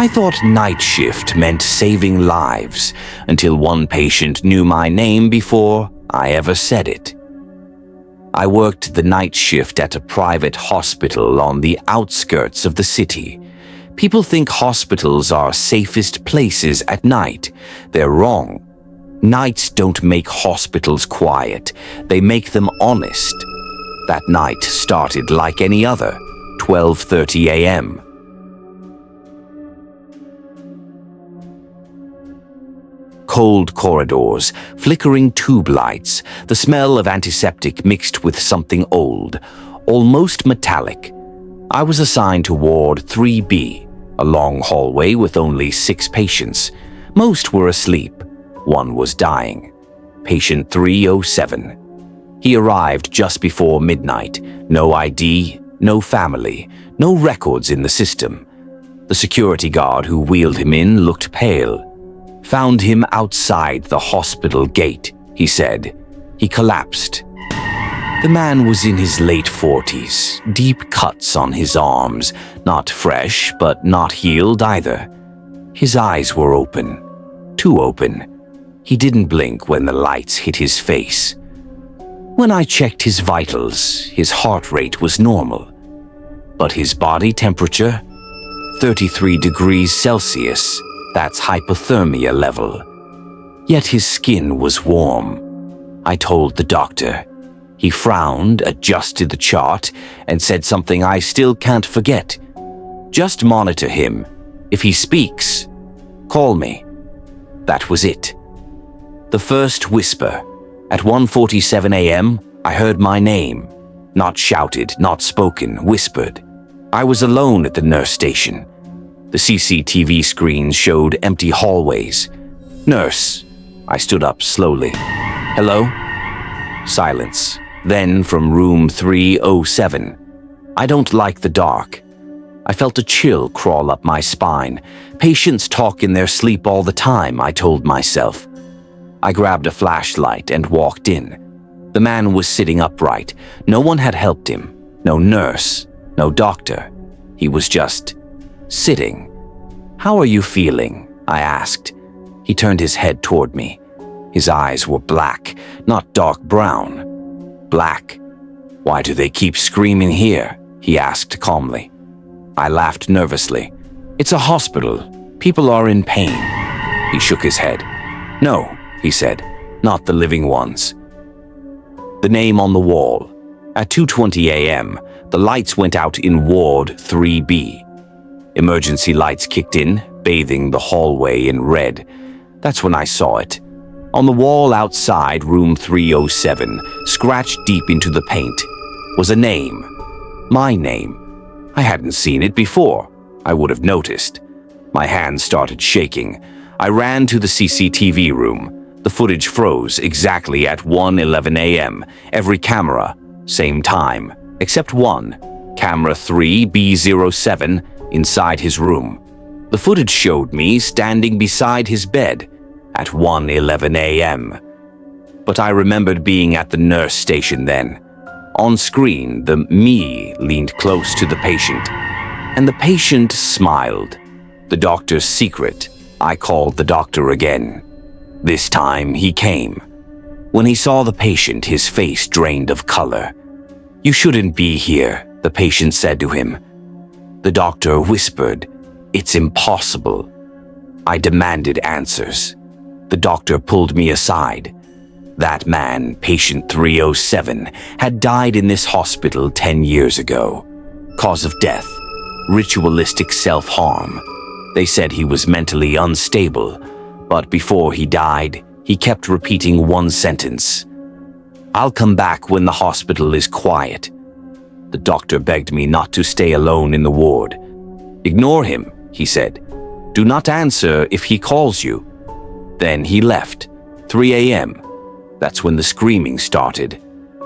I thought night shift meant saving lives until one patient knew my name before I ever said it. I worked the night shift at a private hospital on the outskirts of the city. People think hospitals are safest places at night. They're wrong. Nights don't make hospitals quiet. They make them honest. That night started like any other, 12:30 a.m. Cold corridors, flickering tube lights, the smell of antiseptic mixed with something old, almost metallic. I was assigned to Ward 3B, a long hallway with only 6 patients. Most were asleep. One was dying. Patient 307. He arrived just before midnight. No ID, no family, no records in the system. The security guard who wheeled him in looked pale. Found him outside the hospital gate, he said. He collapsed. The man was in his late 40s, deep cuts on his arms, not fresh but not healed either. His eyes were open, too open. He didn't blink when the lights hit his face. When I checked his vitals, his heart rate was normal. But his body temperature? 33 degrees Celsius. That's hypothermia level. Yet his skin was warm. I told the doctor. He frowned, adjusted the chart, and said something I still can't forget. Just monitor him. If he speaks, call me. That was it. The first whisper. At 1:47 a.m., I heard my name. Not shouted, not spoken, whispered. I was alone at the nurse station. The CCTV screens showed empty hallways. Nurse. I stood up slowly. Hello? Silence. Then from room 307. I don't like the dark. I felt a chill crawl up my spine. Patients talk in their sleep all the time, I told myself. I grabbed a flashlight and walked in. The man was sitting upright. No one had helped him. No nurse. No doctor. He was just sitting. How are you feeling? I asked. He turned his head toward me. His eyes were black, not dark brown. Black. Why do they keep screaming here? He asked calmly. I laughed nervously. It's a hospital. People are in pain. He shook his head. No, he said, not the living ones. The name on the wall. At 2:20 a.m., the lights went out in Ward 3B. Emergency lights kicked in, bathing the hallway in red. That's when I saw it. On the wall outside room 307, scratched deep into the paint, was a name. My name. I hadn't seen it before. I would have noticed. My hands started shaking. I ran to the CCTV room. The footage froze exactly at 1:11 a.m. Every camera, same time, except one, camera 3B07, inside his room. The footage showed me standing beside his bed at 1:11 a.m. But I remembered being at the nurse station then. On screen, the me leaned close to the patient, and the patient smiled. The doctor's secret. I called the doctor again. This time he came. When he saw the patient, his face drained of color. You shouldn't be here, the patient said to him. The doctor whispered, It's impossible. I demanded answers. The doctor pulled me aside. That man, patient 307, had died in this hospital 10 years ago. Cause of death, ritualistic self-harm. They said he was mentally unstable, but before he died, he kept repeating one sentence. I'll come back when the hospital is quiet. The doctor begged me not to stay alone in the ward. Ignore him, he said. Do not answer if he calls you. Then he left. 3 a.m. That's when the screaming started.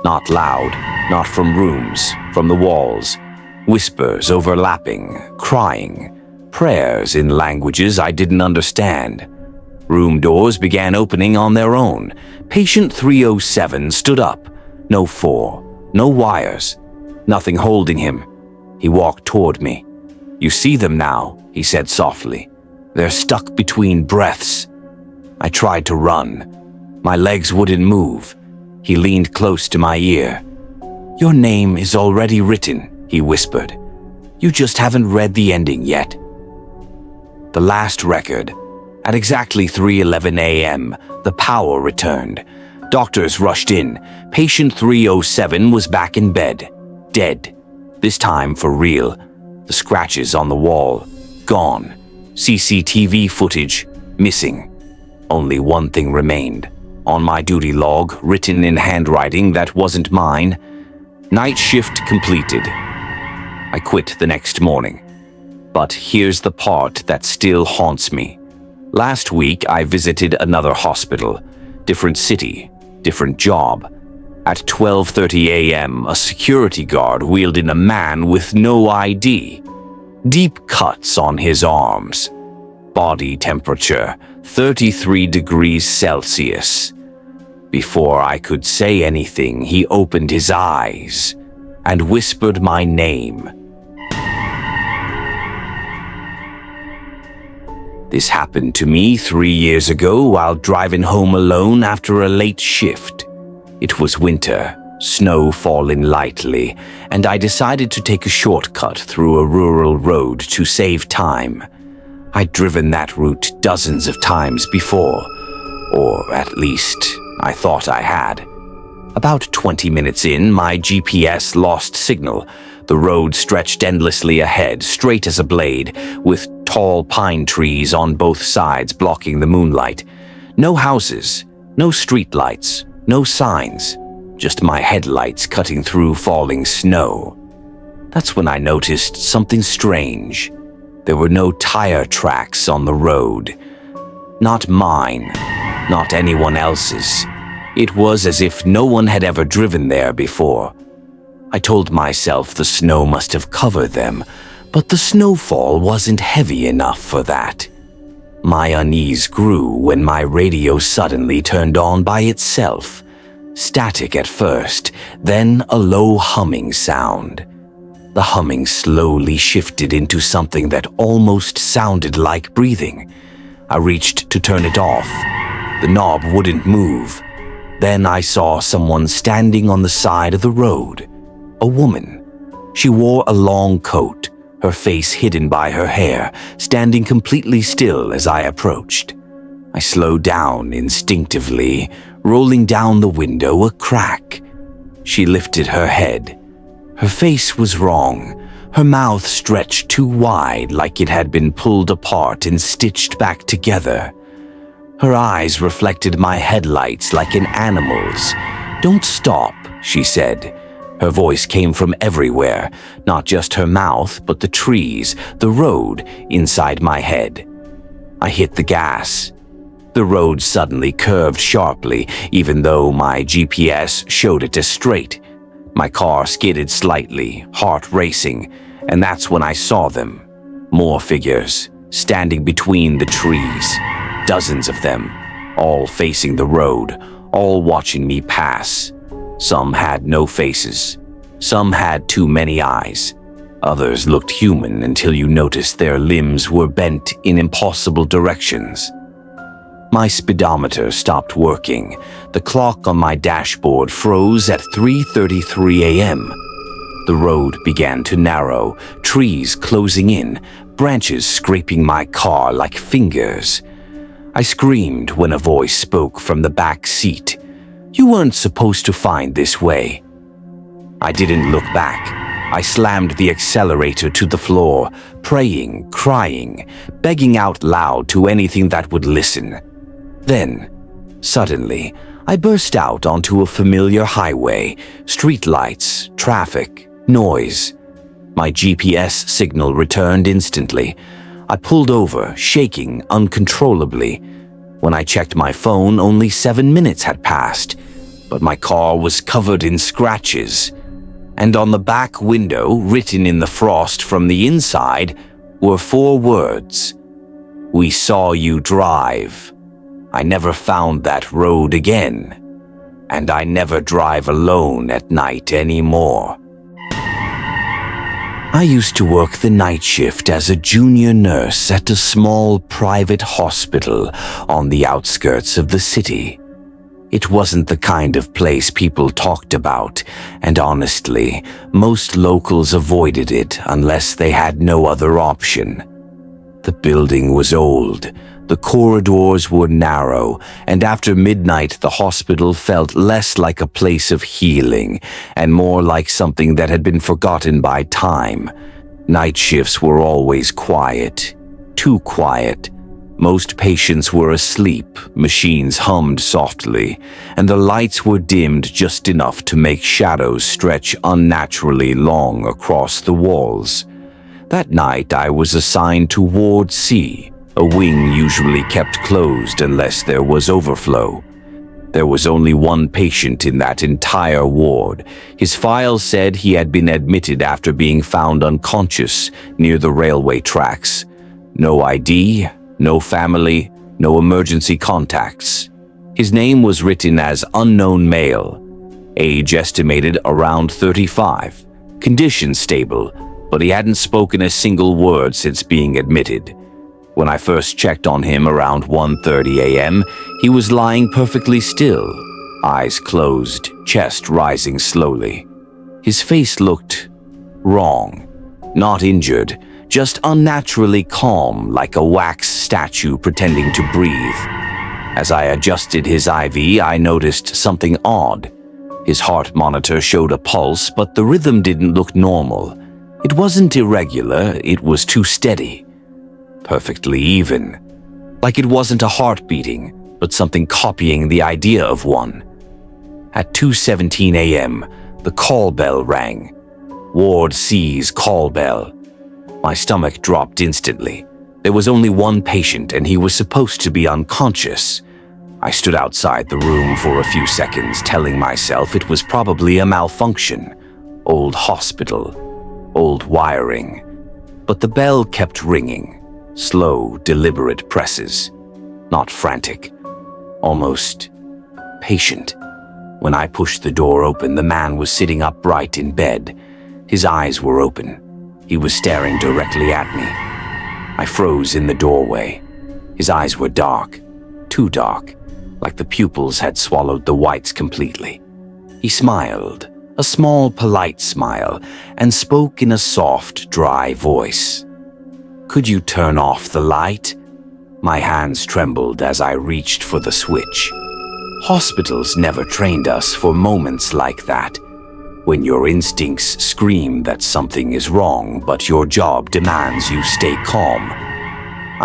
Not loud, not from rooms, from the walls. Whispers overlapping, crying, prayers in languages I didn't understand. Room doors began opening on their own. Patient 307 stood up. No floor, no wires, nothing holding him. He walked toward me. You see them now, he said softly. "They're stuck between breaths." I tried to run. My legs wouldn't move. He leaned close to my ear. "Your name is already written," he whispered. "You just haven't read the ending yet." The last record. At exactly 3:11 a.m., the power returned. Doctors rushed in. Patient 307 was back in bed, dead. This time for real. The scratches on the wall, gone. CCTV footage, missing. Only one thing remained. On my duty log, written in handwriting that wasn't mine, "Night shift completed." I quit the next morning. But here's the part that still haunts me. Last week, I visited another hospital. Different city, different job. At 12:30 a.m., a security guard wheeled in a man with no ID. Deep cuts on his arms. Body temperature, 33 degrees Celsius. Before I could say anything, he opened his eyes and whispered my name. This happened to me 3 years ago while driving home alone after a late shift. It was winter, snow falling lightly, and I decided to take a shortcut through a rural road to save time. I'd driven that route dozens of times before, or at least I thought I had. About 20 minutes in, my GPS lost signal. The road stretched endlessly ahead, straight as a blade, with tall pine trees on both sides blocking the moonlight. No houses, no streetlights, no signs, just my headlights cutting through falling snow. That's when I noticed something strange. There were no tire tracks on the road. Not mine, not anyone else's. It was as if no one had ever driven there before. I told myself the snow must have covered them, but the snowfall wasn't heavy enough for that. My unease grew when my radio suddenly turned on by itself. Static at first, then a low humming sound. The humming slowly shifted into something that almost sounded like breathing. I reached to turn it off. The knob wouldn't move. Then I saw someone standing on the side of the road. A woman. She wore a long coat, her face hidden by her hair, standing completely still as I approached. I slowed down instinctively, rolling down the window a crack. She lifted her head. Her face was wrong. Her mouth stretched too wide, like it had been pulled apart and stitched back together. Her eyes reflected my headlights like an animal's. "Don't stop," she said. Her voice came from everywhere, not just her mouth, but the trees, the road, inside my head. I hit the gas. The road suddenly curved sharply, even though my GPS showed it as straight. My car skidded slightly, heart racing, and that's when I saw them. More figures, standing between the trees. Dozens of them, all facing the road, all watching me pass. Some had no faces. Some had too many eyes. Others looked human until you noticed their limbs were bent in impossible directions. My speedometer stopped working. The clock on my dashboard froze at 3:33 a.m. The road began to narrow, trees closing in, branches scraping my car like fingers. I screamed when a voice spoke from the back seat. "You weren't supposed to find this way." I didn't look back. I slammed the accelerator to the floor, praying, crying, begging out loud to anything that would listen. Then, suddenly, I burst out onto a familiar highway, streetlights, traffic, noise. My GPS signal returned instantly. I pulled over, shaking uncontrollably. When I checked my phone, only 7 minutes had passed, but my car was covered in scratches. And on the back window, written in the frost from the inside, were 4 words. "We saw you drive. I never found that road again, and I never drive alone at night anymore." I used to work the night shift as a junior nurse at a small private hospital on the outskirts of the city. It wasn't the kind of place people talked about, and honestly, most locals avoided it unless they had no other option. The building was old, the corridors were narrow, and after midnight the hospital felt less like a place of healing and more like something that had been forgotten by time. Night shifts were always quiet, too quiet. Most patients were asleep, machines hummed softly, and the lights were dimmed just enough to make shadows stretch unnaturally long across the walls. That night I was assigned to Ward C, a wing usually kept closed unless there was overflow. There was only one patient in that entire ward. His file said he had been admitted after being found unconscious near the railway tracks. No ID, no family, no emergency contacts. His name was written as unknown male. Age estimated around 35. Condition stable, but he hadn't spoken a single word since being admitted. When I first checked on him around 1:30 a.m., he was lying perfectly still, eyes closed, chest rising slowly. His face looked wrong, not injured, just unnaturally calm, like a wax statue pretending to breathe. As I adjusted his IV, I noticed something odd. His heart monitor showed a pulse, but the rhythm didn't look normal. It wasn't irregular, it was too steady. Perfectly even. Like it wasn't a heart beating, but something copying the idea of one. At 2:17 a.m., the call bell rang. Ward C's call bell. My stomach dropped instantly. There was only one patient and he was supposed to be unconscious. I stood outside the room for a few seconds, telling myself it was probably a malfunction. Old hospital, old wiring. But the bell kept ringing. Slow, deliberate presses. Not frantic. Almost patient. When I pushed the door open, the man was sitting upright in bed. His eyes were open. He was staring directly at me. I froze in the doorway. His eyes were dark, too dark, like the pupils had swallowed the whites completely. He smiled, a small, polite smile, and spoke in a soft, dry voice. "Could you turn off the light?" My hands trembled as I reached for the switch. Hospitals never trained us for moments like that, when your instincts scream that something is wrong, but your job demands you stay calm.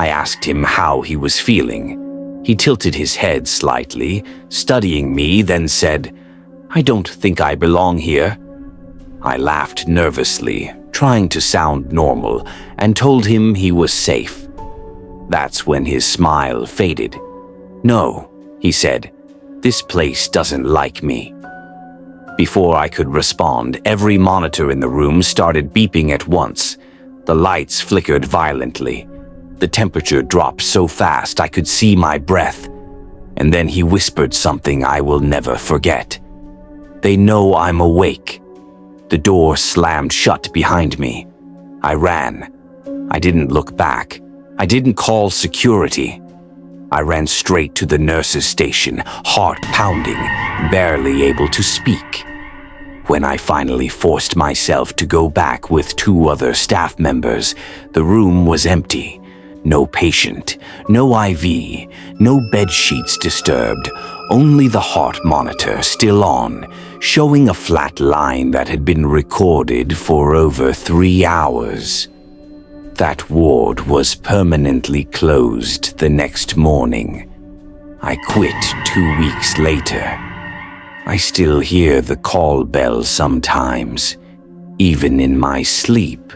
I asked him how he was feeling. He tilted his head slightly, studying me, then said, "I don't think I belong here." I laughed nervously, trying to sound normal, and told him he was safe. That's when his smile faded. "No," he said, "this place doesn't like me." Before I could respond, every monitor in the room started beeping at once. The lights flickered violently. The temperature dropped so fast I could see my breath. And then he whispered something I will never forget. "They know I'm awake." The door slammed shut behind me. I ran. I didn't look back. I didn't call security. I ran straight to the nurse's station, heart pounding, barely able to speak. When I finally forced myself to go back with 2 other staff members, the room was empty. No patient, no IV, no bed sheets disturbed, only the heart monitor still on, showing a flat line that had been recorded for over 3 hours. That ward was permanently closed the next morning. I quit 2 weeks later. I still hear the call bell sometimes, even in my sleep.